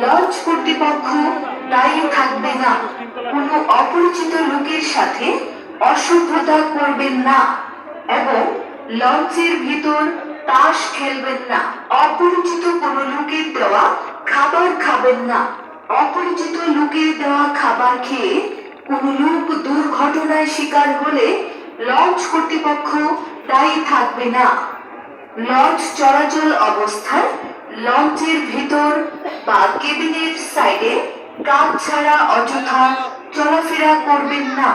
Launch কর্তৃপক্ষ দায়ী থাকবে না। কোনো অপরিচিত লোকের সাথে অসভ্যতা করবেন না এবং লঞ্চের ভিতর তাস খেলবেন না। অপরিচিত কোনো লোকের দেওয়া খাবার খাবেন না। অপরিচিত লোকের দেওয়া খাবার খেয়ে কোনো লোক দুর্ঘটনায় শিকার হলে লঞ্চ কর্তৃপক্ষ দায়ী থাকবে না। লঞ্চ চলাচল অবস্থায় লঞ্চের ভিতর বা কেবিনের সাইডে কাঠ ছাড়া অযথা চলাফেরা করবেন না।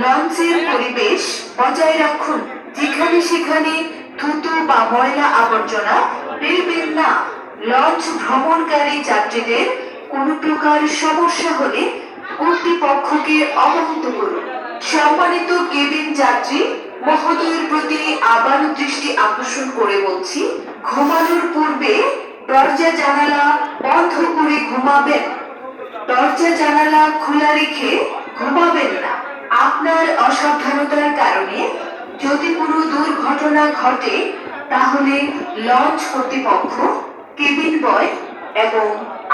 লঞ্চের পরিবেশ বজায় রাখুন। যেখানে সেখানে থুতু বা ময়লা আবর্জনা ফেলবেন না। লঞ্চ ভ্রমণকারী যাত্রীদের কোনো প্রকার সমস্যা হলে কর্তৃপক্ষকে অবহিত করুন। সম্মানিত কেবিন যাত্রী মহোদয়ের প্রতি আবারও দৃষ্টি আকর্ষণ করে বলছি, ঘুমানোর পূর্বে দরজা জানালা বন্ধ করে ঘুমাবেন। দরজা জানালা খোলা রেখে ঘুমাবেন না। আপনার অসাবধানতার কারণে যদি কোনো দুর্ঘটনা ঘটে তাহলে লঞ্চ কর্তৃপক্ষ, কেবিন বয় এবং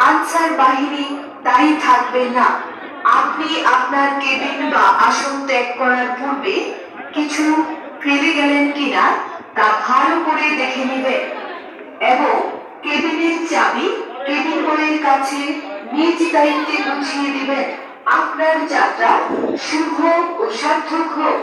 আনসার বাহিনী দায়ী থাকবে না। আপনি আপনার কেবিন বা আসন ত্যাগ করার পূর্বে কিছু ফেলে গেলেন কিনা তা ভালো করে দেখে নেবেন এবং কেবিনের চাবি কেবিন বয়ের কাছে নিজ দায়িত্বে বুঝিয়ে দিবেন। আপনার যাত্রা শুভ ও সার্থক হোক।